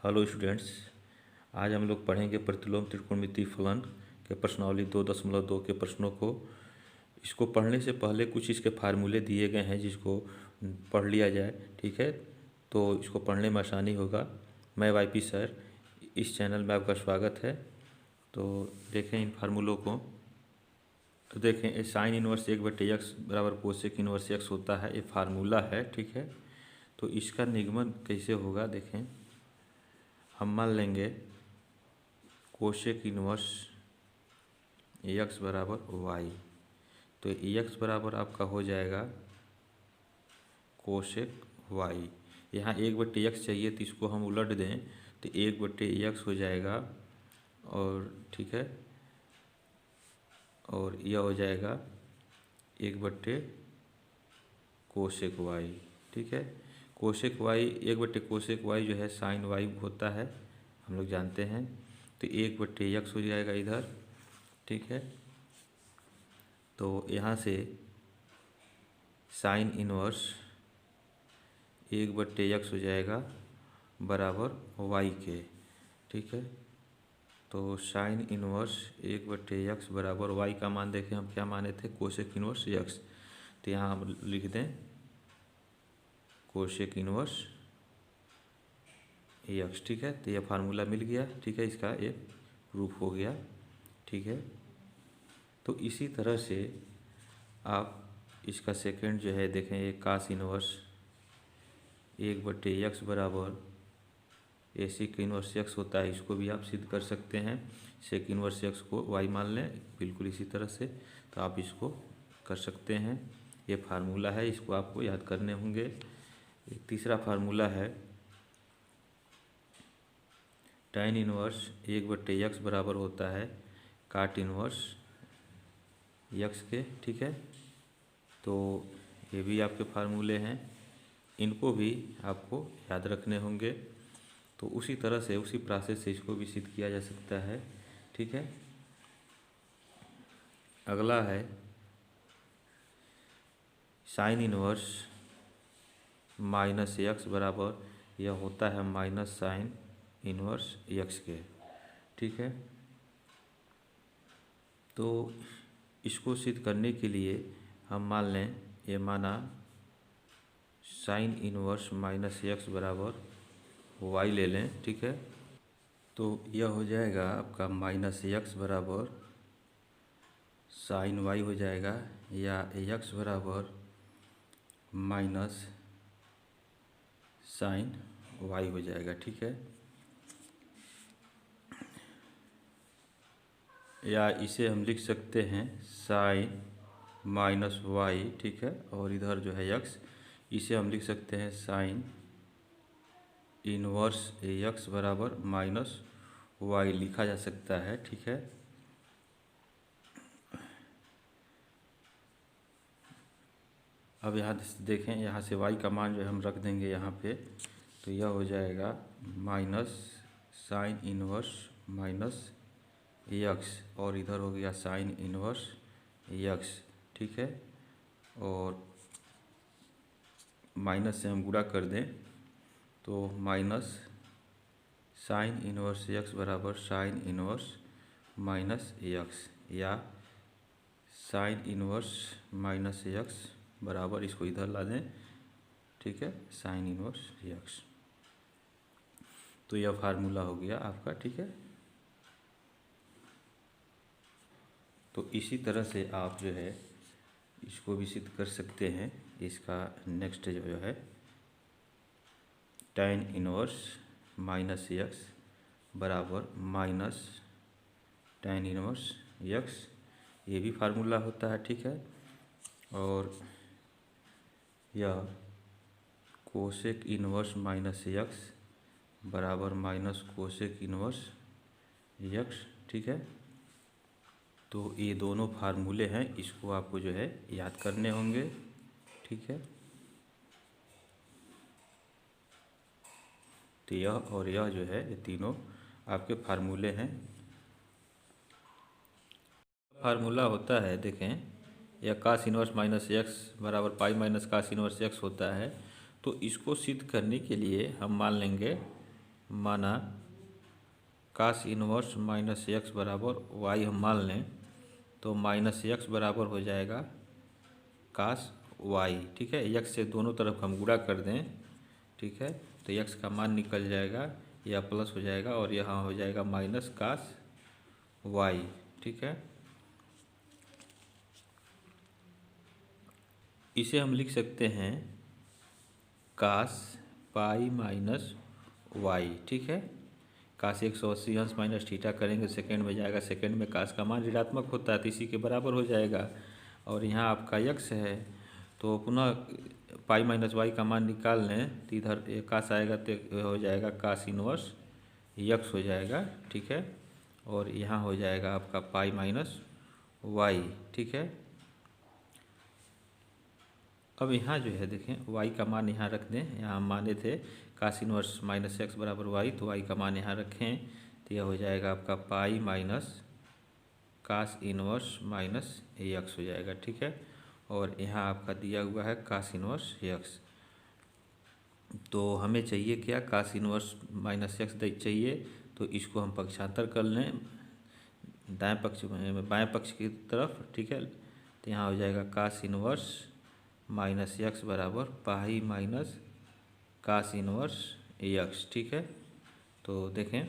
Hello students, आज हम लोग पढ़ेंगे प्रतिलोम त्रिकोणमितीय फलन के प्रश्नावली 2.2 के प्रश्नों को। इसको पढ़ने से पहले कुछ इसके फार्मूले दिए गए हैं जिसको पढ़ लिया जाए, ठीक है। तो इसको पढ़ने में आसानी होगा। मैं वाईपी सर, इस चैनल में आपका स्वागत है। तो देखें इन फार्मूलों को। तो देखें, साइन इनवर्स 1/x बराबर कोसेक इनवर्स x होता है, ये फार्मूला है, ठीक है। तो इसका निगमन कैसे होगा देखें। हम मान लेंगे कोसेक इनवर्स x बराबर y, तो x बराबर आपका हो जाएगा कोसेक y। यहाँ 1/x चाहिए तो इसको हम उलट दें तो 1/x हो जाएगा, और ठीक है, और यह हो जाएगा 1/कोसेक y, ठीक है। कोसेक y 1/कोसेक y जो है साइन y होता है, हम लोग जानते हैं। तो 1/x हो जाएगा इधर, ठीक है। तो यहाँ से साइन इनवर्स 1/x हो जाएगा बराबर y के, ठीक है। तो साइन इनवर्स 1/x बराबर y का मान देखें, हम क्या माने थे, कोसेक इनवर्स x। तो यहाँ हम लिख दें कोसेक इनवर्स x, ठीक है। तो यह फार्मूला मिल गया, ठीक है, इसका ये प्रूफ हो गया, ठीक है। तो इसी तरह से आप इसका सेकंड जो है देखें, ये कास इनवर्स 1/x बराबर सेक इनवर्स x होता है, इसको भी आप सिद्ध कर सकते हैं। सेक इनवर्स x को y मान लें, बिल्कुल इसी तरह से, तो आप इसको कर सकते हैं। ये फार्मूला है, इसको आपको याद करने होंगे। एक तीसरा फार्मूला है tan इनवर्स 1/x बराबर होता है काट इनवर्स x के, ठीक है। तो ये भी आपके फार्मूले हैं, इनको भी आपको याद रखने होंगे। तो उसी तरह से, उसी प्रोसेस से इसको भी सिद्ध किया जा सकता है, ठीक है। अगला है साइन इनवर्स -x बराबर, यह होता है माइनस साइन इनवर्स x के, ठीक है। तो इसको सिद्ध करने के लिए हम मान लें, ये माना साइन इनवर्स -x बराबर y ले लें, ठीक है। तो यह हो जाएगा आपका -x बराबर साइन y हो जाएगा, या x बराबर माइनस साइन y हो जाएगा, ठीक है। या इसे हम लिख सकते हैं साइन -y, ठीक है, और इधर जो है x, इसे हम लिख सकते हैं साइन इनवर्स x बराबर -y लिखा जा सकता है, ठीक है। अब यहाँ देखें, यहाँ से y का मान जो है हम रख देंगे यहाँ पे, तो यह हो जाएगा माइनस साइन इनवर्स -x, और इधर हो गया साइन इनवर्स x, ठीक है। और माइनस से हम गुणा कर दें तो माइनस साइन इनवर्स x बराबर साइन इनवर्स -x, या साइन इनवर्स -x बराबर, इसको इधर ला दें, ठीक है, साइन इनवर्स x। तो यह फार्मूला हो गया आपका, ठीक है। तो इसी तरह से आप जो है इसको भी सिद्ध कर सकते हैं। इसका नेक्स्ट जो है tan इनवर्स -x बराबर माइनस tan इनवर्स x, ये भी फार्मूला होता है, ठीक है। और यह कोसेक इनवर्स -x बराबर माइनस कोसेक इनवर्स x, ठीक है। तो ये दोनों फार्मूले हैं, इसको आपको जो है याद करने होंगे, ठीक है। तो यह और यह जो है, ये तीनों आपके फार्मूले हैं। फार्मूला होता है देखें, यह कास इनवर्स -x बराबर pi minus cos inverse x होता है। तो इसको सिद्ध करने के लिए हम मान लेंगे माना कास इनवर्स माइनस एक्स बराबर वाई हम मान लें, तो माइनस एक्स बराबर हो जाएगा कास वाई। ठीक है, एक्स से दोनों तरफ हम गुणा कर दें, ठीक है, तो एक्स का मान निकल जाएगा, यह प्लस हो जाएगा और यहाँ हो जाएगा माइनस कास वाई। ठीक है, इसे हम लिख सकते हैं कास पाई माइनस वाई। ठीक है, कास 180 अंश माइनस थीटा करेंगे सेकेंड में जाएगा, सेकेंड में कास का मान ऋणात्मक होता है तो इसी के बराबर हो जाएगा। और यहाँ आपका यक्स है तो पुनः पाई माइनस वाई का मान निकाल लें तो इधर कास आएगा तो हो जाएगा कास इनवर्स यक्स हो जाएगा। ठीक है, और यहाँ हो जाएगा आपका पाई माइनस वाई। ठीक है, अब यहाँ जो है देखें y का मान यहाँ रख दें, यहाँ हम माने थे कास इनवर्स माइनस एक्स बराबर वाई, तो y का मान यहाँ रखें तो यह हो जाएगा आपका pi minus cos inverse minus x हो जाएगा। ठीक है, और यहाँ आपका दिया हुआ है कास इनवर्स एक्स, तो हमें चाहिए क्या, कास इनवर्स माइनस एक्स चाहिए, तो इसको हम पक्षांतर कर लें दाएं पक्ष में बाएं पक्ष की तरफ। ठीक है, तो यहाँ हो जाएगा कास इनवर्स माइनस एक्स बराबर pi minus cos inverse x. ठीक है, तो देखें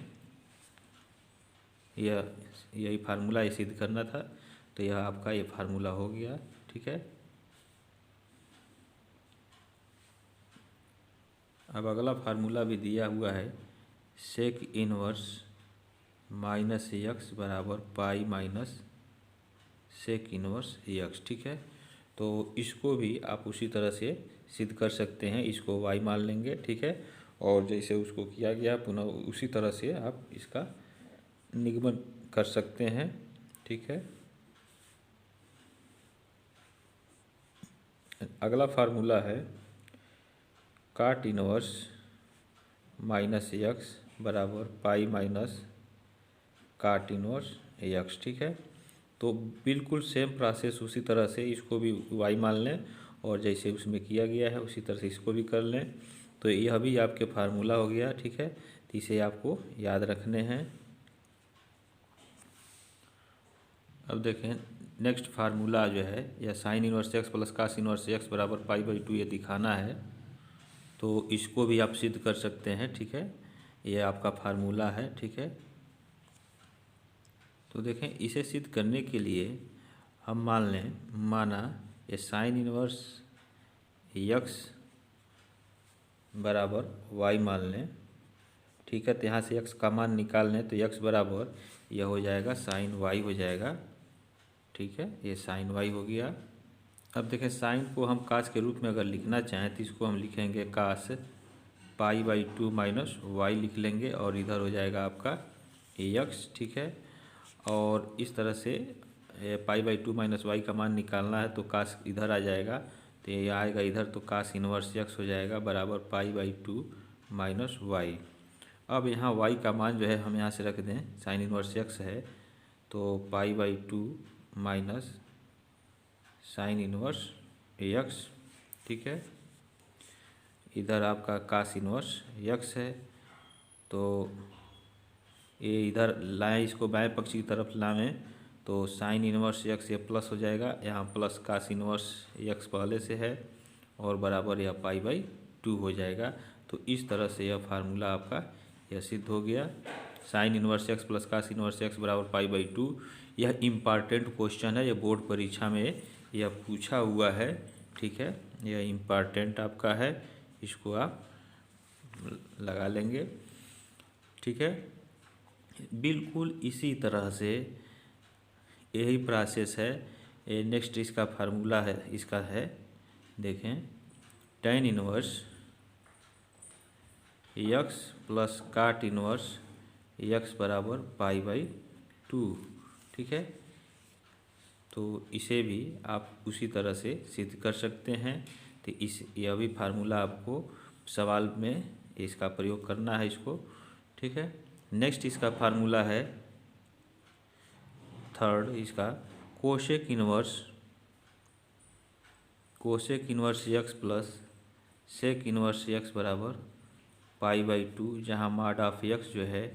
यही फार्मूला ये सिद्ध करना था, तो यह आपका ये फार्मूला हो गया। ठीक है, अब अगला फार्मूला भी दिया हुआ है, सेक इनवर्स माइनस एक्स बराबर pi minus sec inverse x. ठीक है, तो इसको भी आप उसी तरह से सिद्ध कर सकते हैं, इसको y मान लेंगे। ठीक है, और जैसे उसको किया गया पुनः उसी तरह से आप इसका निगमन कर सकते हैं। ठीक है, अगला फार्मूला है काट इनवर्स माइनस एक्स बराबर पाई माइनस काट इनवर्स एक्स। ठीक है, तो बिल्कुल सेम प्रोसेस उसी तरह से इसको भी y मान लें और जैसे उसमें किया गया है उसी तरह से इसको भी कर लें, तो यह भी आपके फार्मूला हो गया। ठीक है, तो इसे आपको याद रखने हैं। अब देखें नेक्स्ट फार्मूला जो है यह sine inverse x plus cos inverse x बराबर पाई बाई 2 ये दिखाना है, तो इसको भी आप सिद्ध कर सकते हैं। ठीक है, ये आपका फार्मूला है। ठीक है, तो देखें इसे सिद्ध करने के लिए हम मान लें, माना ये साइन इनवर्स यक्स बराबर वाई मान लें। ठीक है, तो यहाँ से यक्स का मान निकाल लें तो यक्स बराबर यह हो जाएगा साइन वाई हो जाएगा। ठीक है, ये साइन वाई हो गया। अब देखें साइन को हम कास के रूप में अगर लिखना चाहें तो इसको हम लिखेंगे कास पाई बाई 2 माइनस वाई लिख लेंगे और इधर हो जाएगा आपका यक्स। ठीक है, और इस तरह से पाई बाई 2 माइनस वाई का मान निकालना है तो कास इधर आ जाएगा, तो ये आएगा इधर तो कास इनवर्स एक्स हो जाएगा बराबर पाई बाई 2 माइनस वाई। अब यहाँ वाई का मान जो है हम यहाँ से रख दें, साइन इनवर्स एक्स है तो pi by 2 minus sign inverse x. ठीक है, इधर आपका कास इनवर्स एक्स है तो ये इधर लाएँ, इसको बाएं पक्ष की तरफ लाएँ तो साइन इनवर्स एक्स ये प्लस हो जाएगा, यहाँ प्लस कास इनवर्स एक्स पहले से है और बराबर यह पाई बाई 2 हो जाएगा। तो इस तरह से यह फार्मूला आपका यह सिद्ध हो गया, sine inverse x plus cos inverse x बराबर पाई बाई 2। यह इम्पॉर्टेंट क्वेश्चन है, यह बोर्ड परीक्षा में यह पूछा हुआ है। ठीक है, यह इम्पॉर्टेंट आपका है, इसको आप लगा लेंगे। ठीक है, बिल्कुल इसी तरह से यही प्रोसेस है। ये नेक्स्ट इसका फार्मूला है, इसका है देखें tan इनवर्स यक्स प्लस काट इनवर्स यक्स बराबर पाई बाई 2। ठीक है, तो इसे भी आप उसी तरह से सिद्ध कर सकते हैं। तो यह भी फार्मूला आपको सवाल में इसका प्रयोग करना है इसको। ठीक है, नेक्स्ट इसका फार्मूला है थर्ड इसका cosec inverse x plus sec inverse x बराबर π/2, जहाँ मॉड ऑफ x जो है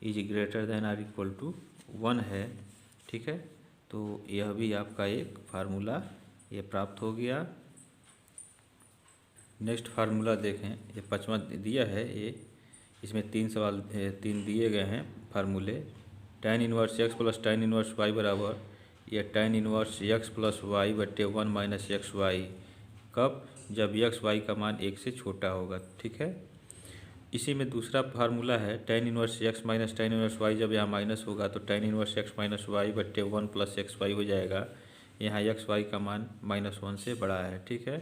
is greater than or equal to 1 है। ठीक है, तो यह भी आपका एक फार्मूला ये प्राप्त हो गया। नेक्स्ट फार्मूला देखें, ये 5वां दिया है ये, इसमें 3 दिए गए हैं फार्मूले। tan inverse x plus tan inverse y बराबर ये tan inverse x plus y बट्टे 1 माइनस एक्स वाई। कब? जब x y का मान 1 से छोटा होगा। ठीक है, इसी में दूसरा फार्मूला है tan inverse x minus tan inverse y, जब यहाँ माइनस होगा तो tan inverse x minus y बट्टे 1 प्लस एक्स वाई हो जाएगा। यहाँ एक्स वाई का मान -1 से बड़ा है। ठीक है,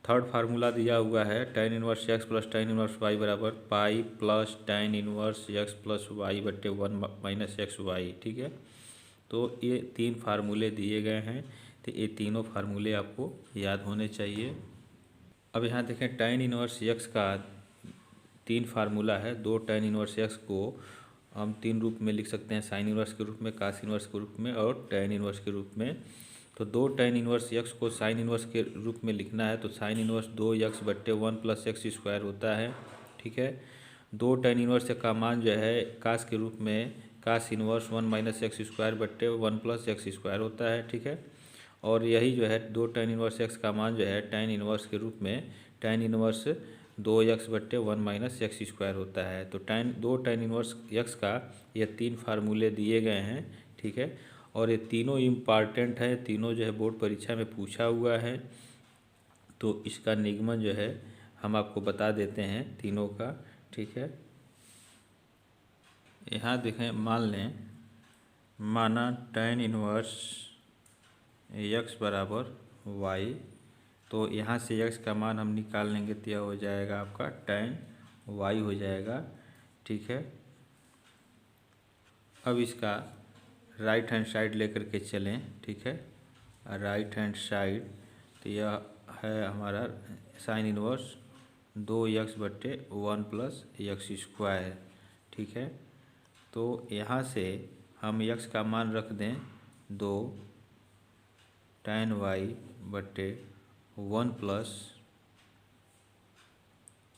थर्ड फार्मूला दिया हुआ है tan inverse x plus tan inverse y बराबर pi plus tan inverse x plus y बट्टे 1 माइनस एक्स वाई। ठीक है, तो ये 3 फार्मूले दिए गए हैं, तो ये तीनों फार्मूले आपको याद होने चाहिए। अब यहाँ देखें tan इनवर्स x का 3 फार्मूला है। 2 tan इनवर्स x को हम 3 रूप में लिख सकते हैं, साइन इनवर्स के रूप में, कास इनवर्स के रूप में और tan इनवर्स के रूप में। तो 2 tan इनवर्स x को साइन इनवर्स के रूप में लिखना है तो साइन इनवर्स 2x बट्टे 1 प्लस एक्स स्क्वायर होता है। ठीक है, 2 tan इनवर्स का मान जो है कास के रूप में कास इनवर्स 1 माइनस एक्स स्क्वायर बट्टे 1 प्लस एक्स स्क्वायर होता है। ठीक है, और यही जो है 2 tan इनवर्स x का मान जो है tan इनवर्स के रूप में tan इनवर्स 2x बट्टे 1 माइनस एक्स स्क्वायर होता है। तो 2 tan इनवर्स x का ये 3 फार्मूले दिए गए हैं। ठीक है, और ये तीनों इम्पॉर्टेंट है, तीनों जो है बोर्ड परीक्षा में पूछा हुआ है। तो इसका निगमन जो है हम आपको बता देते हैं तीनों का। ठीक है, यहाँ देखें, मान लें, माना tan इनवर्स x बराबर y, तो यहाँ से x का मान हम निकाल लेंगे तो यह हो जाएगा आपका tan y हो जाएगा। ठीक है, अब इसका राइट हैंड साइड लेकर के चलें। ठीक है, राइट हैंड साइड, तो यह है हमारा साइन इनवर्स 2x बट्टे 1 प्लस एक्स स्क्वायर। ठीक है, तो यहाँ से हम x का मान रख दें 2 tan y बट्टे 1 प्लस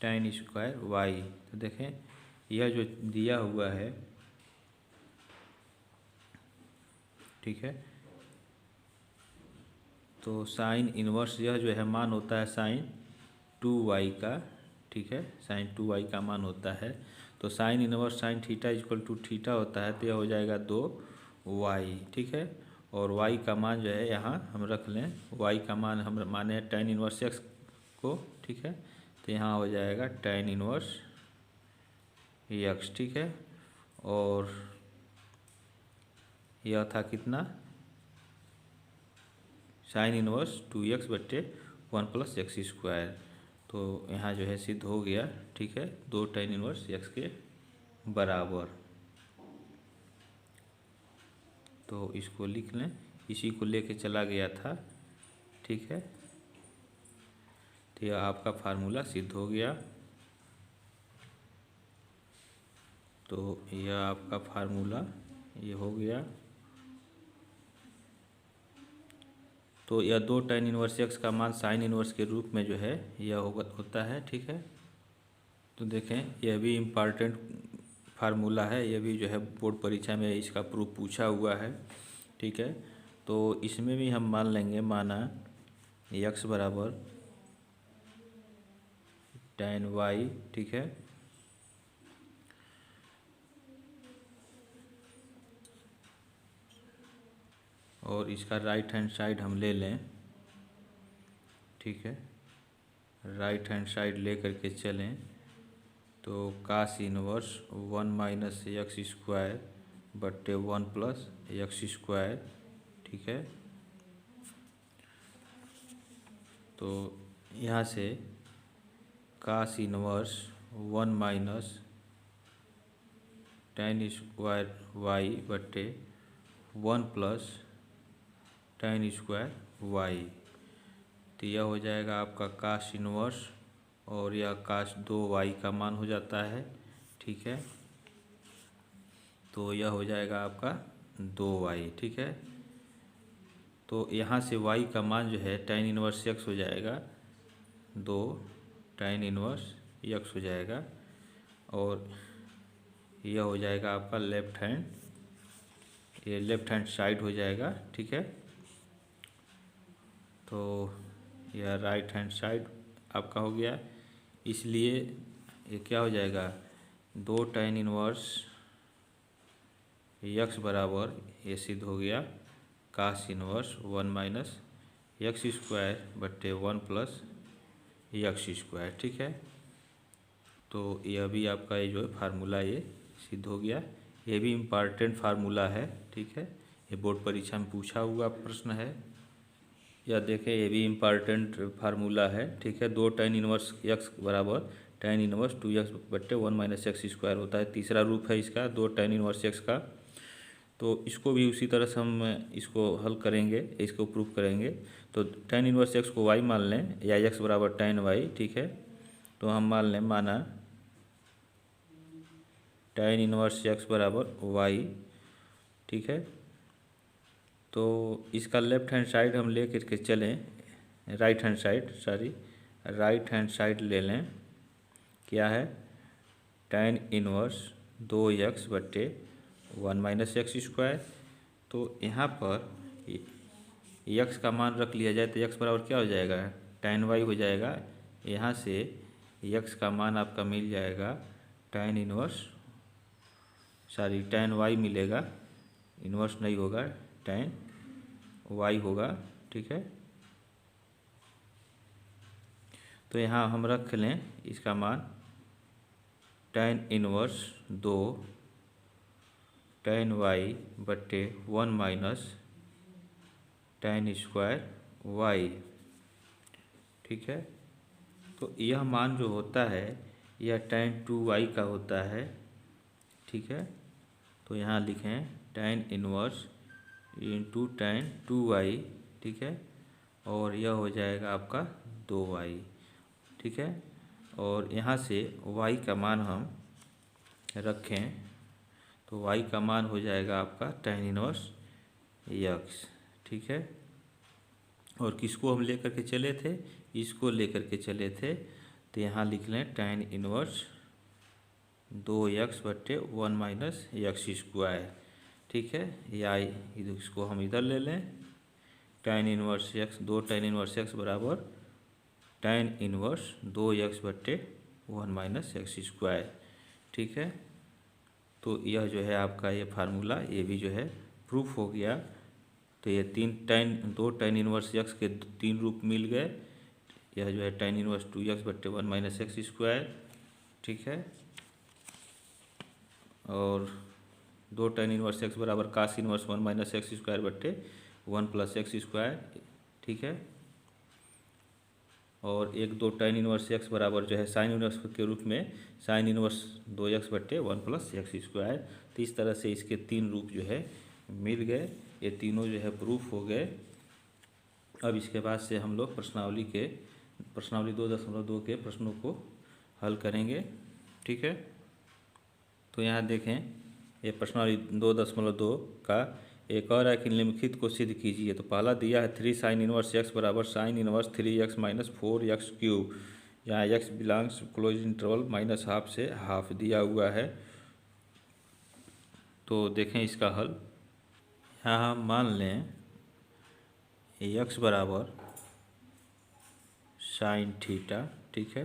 tan स्क्वायर y। तो देखें, यह जो दिया हुआ है, ठीक है, तो साइन इनवर्स यह जो है मान होता है साइन 2y का। ठीक है, साइन 2y का मान होता है। तो sine inverse sine theta equal to theta होता है, तो यह हो जाएगा 2y। ठीक है, और y का मान जो है यहाँ हम रख लें, y का मान हम माने tan इनवर्स x को। ठीक है, तो यहाँ हो जाएगा tan इनवर्स x। ठीक है, और यह था कितना, साइन इनवर्स 2x बट्टे 1 प्लस एक्स स्क्वायर। तो यहाँ जो है सिद्ध हो गया। ठीक है, 2 tan इनवर्स x के बराबर। तो इसको लिख लें, इसी को लेके चला गया था। ठीक है, तो यह आपका फार्मूला सिद्ध हो गया। तो यह आपका फार्मूला ये हो गया। तो यह 2 tan इनवर्स x का मान साइन इनवर्स के रूप में जो है यह होता है। ठीक है, तो देखें, यह भी इम्पॉर्टेंट फार्मूला है, यह भी जो है बोर्ड परीक्षा में इसका प्रूफ पूछा हुआ है। ठीक है, तो इसमें भी हम मान लेंगे, माना x बराबर tan y। ठीक है, और इसका राइट हैंड साइड हम ले लें। ठीक है, राइट हैंड साइड ले करके चलें तो कास इनवर्स 1 माइनस एक्स स्क्वायर बट्टे 1 प्लस एक्स स्क्वायर। ठीक है, तो यहाँ से cos inverse 1 minus tan square Y बट्टे 1 प्लस tan स्क्वायर वाई। तो यह हो जाएगा आपका कास इनवर्स, और यह कास 2y का मान हो जाता है। ठीक है, तो यह हो जाएगा आपका 2y। ठीक है, तो यहाँ से y का मान जो है tan इनवर्स x हो जाएगा 2 tan इनवर्स यक्स हो जाएगा, और यह हो जाएगा आपका लेफ्ट हैंड, ये लेफ्ट हैंड साइड हो जाएगा। ठीक है, तो यह राइट हैंड साइड आपका हो गया। इसलिए ये क्या हो जाएगा, 2 tan इनवर्स यक्स बराबर, ये सिद्ध हो गया कास इनवर्स 1 माइनस यक्स स्क्वायर बट्टे 1 प्लस यक्स स्क्वायर। ठीक है, तो यह भी आपका ये जो है फार्मूला ये सिद्ध हो गया। ये भी इम्पॉर्टेंट फार्मूला है। ठीक है, ये बोर्ड परीक्षा में पूछा हुआ प्रश्न है। या देखें, ये भी इम्पॉर्टेंट फार्मूला है। ठीक है, 2 tan इनवर्स यक्स बराबर tan इनवर्स 2x बट्टे 1 माइनस एक्स स्क्वायर होता है। तीसरा रूप है इसका 2 tan इनवर्स एक्स का। तो इसको भी उसी तरह से हम इसको हल करेंगे, इसको प्रूफ करेंगे। तो tan इनवर्स एक्स को y मान लें, या x बराबर tan y। ठीक है, तो हम मान लें, माना tan इनवर्स x बराबर y। ठीक है, तो इसका लेफ्ट हैंड साइड हम ले करके चलें, राइट हैंड साइड ले लें। क्या है, tan इनवर्स 2x बट्टे 1 माइनस एक्स स्क्वायर। तो यहाँ पर यक्स का मान रख लिया जाए तो यक्स बराबर क्या हो जाएगा, tan y हो जाएगा। यहाँ से यक्स का मान आपका मिल जाएगा tan y मिलेगा, इनवर्स नहीं होगा, tan y होगा। ठीक है, तो यहाँ हम रख लें इसका मान tan इनवर्स 2 tan y बट्टे 1 माइनस tan स्क्वायर y। ठीक है, तो यह मान जो होता है यह tan 2y का होता है। ठीक है, तो यहाँ लिखें tan inverse into tan 2y। ठीक है, और यह हो जाएगा आपका 2y। ठीक है, और यहाँ से y का मान हम रखें तो y का मान हो जाएगा आपका tan इनवर्स यक्स। ठीक है, और किसको हम लेकर के चले थे, इसको लेकर के चले थे। तो यहाँ लिख लें tan इनवर्स 2x बट्टे 1 माइनस यक्स स्क्वायर। ठीक है, या इसको हम इधर ले लें, tan inverse x 2 tan inverse x बराबर tan इनवर्स 2x बट्टे 1 माइनस एक्स स्क्वायर। ठीक है, तो यह जो है आपका ये फार्मूला, ये भी जो है प्रूफ हो गया। तो ये 2 tan इनवर्स x के 3 रूप मिल गए। यह जो है tan इनवर्स 2x बट्टे 1 माइनस एक्स स्क्वायर। ठीक है, और 2 tan इनवर्स x बराबर कास इनवर्स 1 माइनस एक्स स्क्वायर बट्टे 1 प्लस एक्स स्क्वायर। ठीक है, और 2 tan इनवर्स x बराबर जो है साइन इनवर्स के रूप में साइन इनवर्स 2x बट्टे 1 प्लस एक्स स्क्वायर। तो इस तरह से इसके 3 रूप जो है मिल गए, ये तीनों जो है प्रूफ हो गए। अब इसके बाद से हम लोग प्रश्नावली 2.2 के प्रश्नों को हल करेंगे। ठीक है, तो यहाँ देखें, ये प्रश्नावली 2.2 का एक और है कि निम्नलिखित को सिद्ध कीजिए। तो पहला दिया है 3 sin इनवर्स x बराबर sine inverse 3x minus 4x cube, यहाँ x belongs close interval minus half से हाफ दिया हुआ है। तो देखें इसका हल, यहाँ हम मान लें x बराबर साइन थीटा। ठीक है,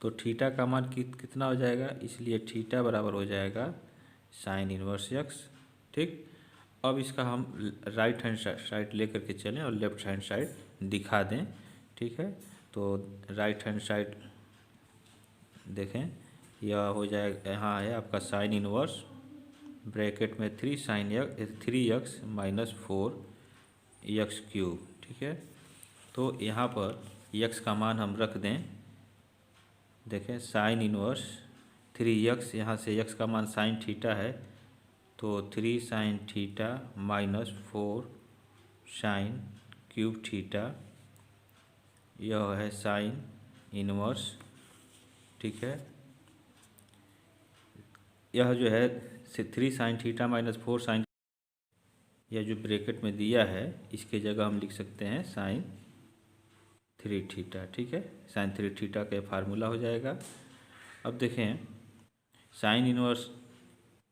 तो थीटा का मान कितना हो जाएगा, इसलिए थीटा बराबर हो जाएगा साइन इनवर्स x। ठीक, अब इसका हम राइट हैंड साइड लेकर के चलें और लेफ्ट हैंड साइड दिखा दें। ठीक है, तो राइट हैंड साइड देखें, यह हो जाएगा, यहाँ है आपका साइन इनवर्स ब्रैकेट में 3x माइनस 4x क्यूब। ठीक है, तो यहाँ पर x का मान हम रख दें। देखें, साइन इनवर्स 3x, यहाँ से x का मान साइन थीटा है, तो 3 sine theta minus 4 sine cube theta, यह है साइन इनवर्स। ठीक है, यह जो है 3 साइन थीटा माइनस 4 साइन, यह जो ब्रैकेट में दिया है इसके जगह हम लिख सकते हैं साइन 3 थीटा, ठीक है। साइन 3 थीटा का फार्मूला हो जाएगा। अब देखें साइन इनवर्स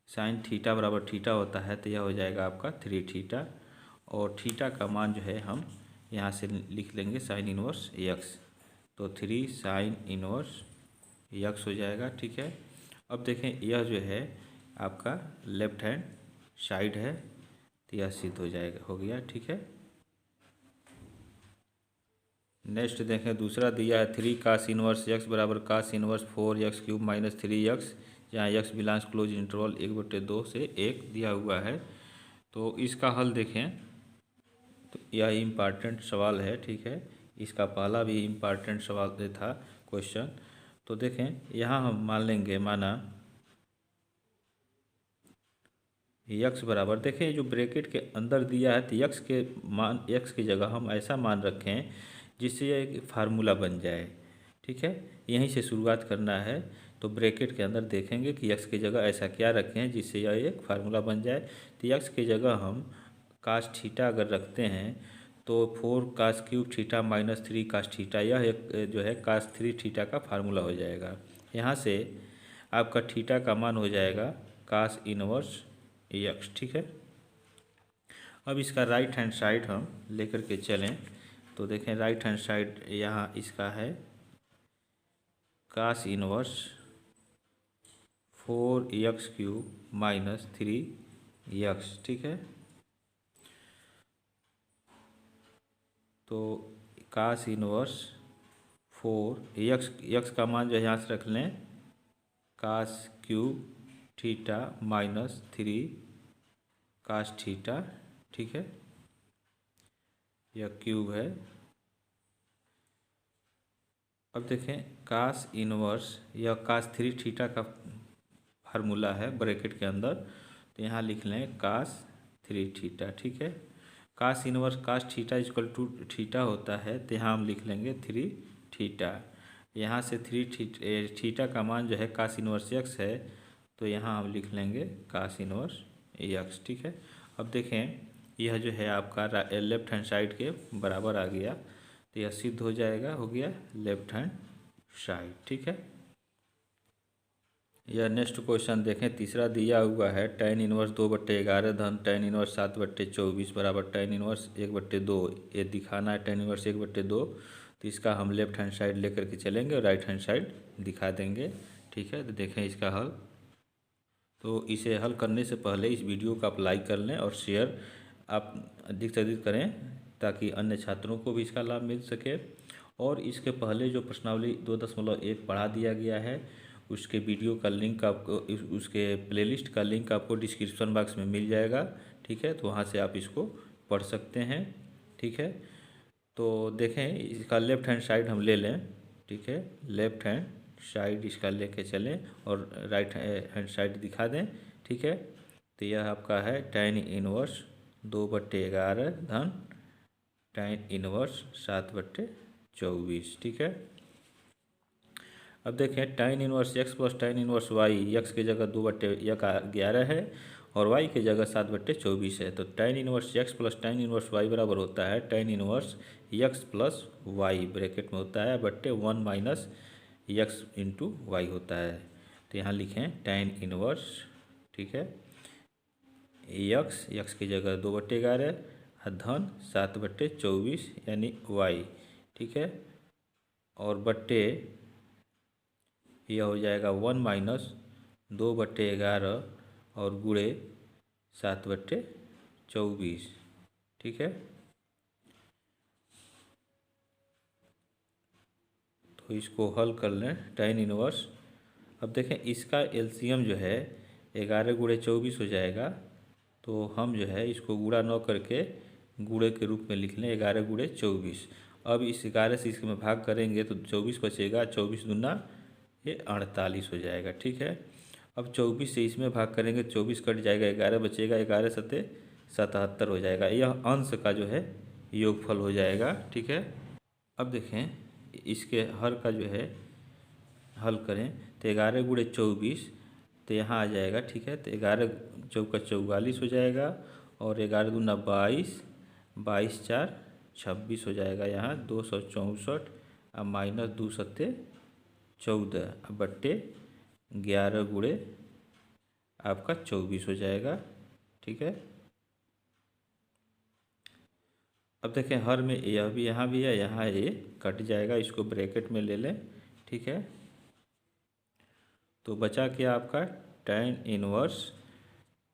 साइन थीटा बराबर थीटा होता है, तो यह हो जाएगा आपका 3 थीटा, और थीटा का मान जो है हम यहाँ से लिख लेंगे साइन इनवर्स यक्स, तो 3 साइन इनवर्स यक्स हो जाएगा, ठीक है। अब देखें यह जो है आपका लेफ्ट हैंड साइड है, तो यह सिद्ध हो जाएगा, हो गया, ठीक है। नेक्स्ट देखें दूसरा दिया है 3 कास इनवर्स यक्स बराबर कास इनवर्स 4x³ माइनस 3x, जहाँ x बिलोंग्स क्लोज इंटरवल 1/2 से 1 दिया हुआ है। तो इसका हल देखें, तो यह इम्पॉर्टेंट सवाल है, ठीक है। इसका पहला भी इम्पॉर्टेंट सवाल था क्वेश्चन। तो देखें यहाँ हम मान लेंगे, माना यक्स बराबर, देखें जो ब्रैकेट के अंदर दिया है तो यक्स की जगह हम ऐसा मान रखें जिससे यह एक फार्मूला बन जाए, ठीक है। यहीं से शुरुआत करना है। तो ब्रैकेट के अंदर देखेंगे कि यक्स की जगह ऐसा क्या रखें जिससे यह एक फार्मूला बन जाए। तो यक्स की जगह हम कास थीटा अगर रखते हैं तो 4 cos cube theta minus 3 cos theta, यह एक जो है कास 3 थीटा का फार्मूला हो जाएगा। यहाँ से आपका थीटा का मान हो जाएगा कास इनवर्स यक्स, ठीक है। अब इसका राइट हैंड साइड हम लेकर के चलें, तो देखें राइट हैंड साइड यहाँ इसका है cos inverse 4x³ minus 3x, ठीक है। तो कास इनवर्स 4 का मान जो यहाँ से रख लें cos cube theta minus 3 cos theta, ठीक है। यह क्यूब है। अब देखें कास इनवर्स, यह कास 3 थीटा का फार्मूला है ब्रैकेट के अंदर, तो यहाँ लिख लें कास 3 थीटा, ठीक है। Cos inverse cos theta equal to theta होता है, तो यहाँ हम लिख लेंगे 3 थीटा। यहाँ से 3 थीटा का मान जो है कास इनवर्स यक्स है, तो यहाँ हम लिख लेंगे कास इनवर्स यक्स, ठीक है। अब देखें यह जो है आपका लेफ्ट हैंड साइड के बराबर आ गया, तो यह सिद्ध हो जाएगा, हो गया लेफ्ट हैंड साइड, ठीक है। यह नेक्स्ट क्वेश्चन देखें तीसरा दिया हुआ है tan इनवर्स 2/11 धन tan इनवर्स 7/24 बराबर tan इनवर्स 1/2, ये दिखाना है tan इनवर्स 1/2। तो इसका हम लेफ्ट हैंड साइड लेकर के चलेंगे और राइट हैंड साइड दिखा देंगे, ठीक है। तो देखें इसका हल। तो इसे हल करने से पहले इस वीडियो को आप लाइक कर लें और शेयर आप अधिक से अधिक करें, ताकि अन्य छात्रों को भी इसका लाभ मिल सके। और इसके पहले जो प्रश्नावली 2.1 पढ़ा दिया गया है, उसके वीडियो का लिंक आपको, उसके प्लेलिस्ट का लिंक आपको डिस्क्रिप्शन बॉक्स में मिल जाएगा, ठीक है। तो वहाँ से आप इसको पढ़ सकते हैं, ठीक है। तो देखें इसका लेफ्ट हैंड साइड हम ले लें, ठीक है। लेफ्ट हैंड साइड इसका लेके चलें और राइट हैंड साइड दिखा दें, ठीक है। तो यह आपका है tan इनवर्स 2/11 धन tan इनवर्स 7/24, ठीक है। अब देखें tan inverse x plus tan inverse y, x की जगह 2/11 है और y की जगह 7/24 है। तो tan inverse x plus tan inverse y बराबर होता है tan inverse x plus y bracket में होता है बट्टे 1 माइनस x इंटू वाई होता है। तो यहाँ लिखें tan इनवर्स, ठीक है, x की जगह 2/11 धन 7/24 यानी y, ठीक है। और बट्टे यह हो जाएगा 1 माइनस 2/11 और गुणे 7/24, ठीक है। तो इसको हल कर लें tan इनवर्स। अब देखें इसका एलसीएम जो है 11 गुणे 24 हो जाएगा, तो हम जो है इसको गुणा न करके गुणे के रूप में लिख लें 11 गुणे 24। अब इस 11 से इसमें भाग करेंगे तो 24 बचेगा, 24 दूना ये 48 हो जाएगा, ठीक है। अब 24 से इसमें भाग करेंगे, 24 कट जाएगा, 11 बचेगा, 11 सत्ते 77 हो जाएगा। यह अंश का जो है योगफल हो जाएगा, ठीक है। अब देखें इसके हर का जो है हल करें तो 11 गुणे 24 तो यहाँ आ जाएगा, ठीक है। तो 11 चौका 44 हो जाएगा और 11 दूना 22, 22 4 26 हो जाएगा यहाँ 264 अब माइनस 2 सत्ते 14 अब बट्टे 11 गुणे आपका 24 हो जाएगा। ठीक है, अब देखें हर में यह भी यहाँ भी है, यहाँ ये कट जाएगा, इसको ब्रैकेट में ले लें। ठीक है, तो बचा क्या आपका tan इनवर्स,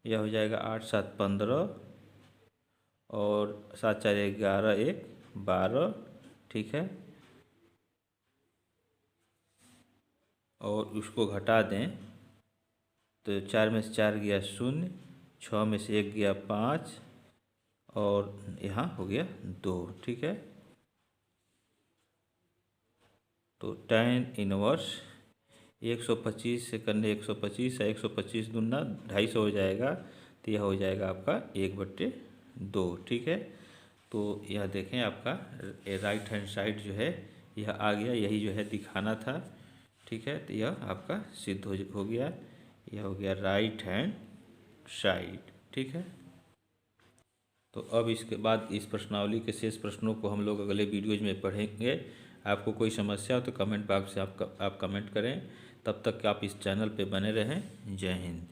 यह हो जाएगा 8 7 15 और 7 4 11 1 12। ठीक है, और उसको घटा दें तो 4 में से 4 गया 0, 6 में से 1 गया 5 और यहाँ हो गया 2। ठीक है, तो tan इनवर्स 125 से करने 125 है, 125 दूना 250 हो जाएगा, तो यह हो जाएगा आपका 1/2। ठीक है, तो यह देखें आपका राइट हैंड साइड जो है यह आ गया, यही जो है दिखाना था। ठीक है, तो यह आपका सिद्ध हो गया, यह हो गया राइट हैंड साइड। ठीक है, तो अब इसके बाद इस प्रश्नावली के शेष प्रश्नों को हम लोग अगले वीडियोज में पढ़ेंगे। आपको कोई समस्या हो तो कमेंट बॉक्स से आप कमेंट करें। तब तक आप इस चैनल पे बने रहें। जय हिंद।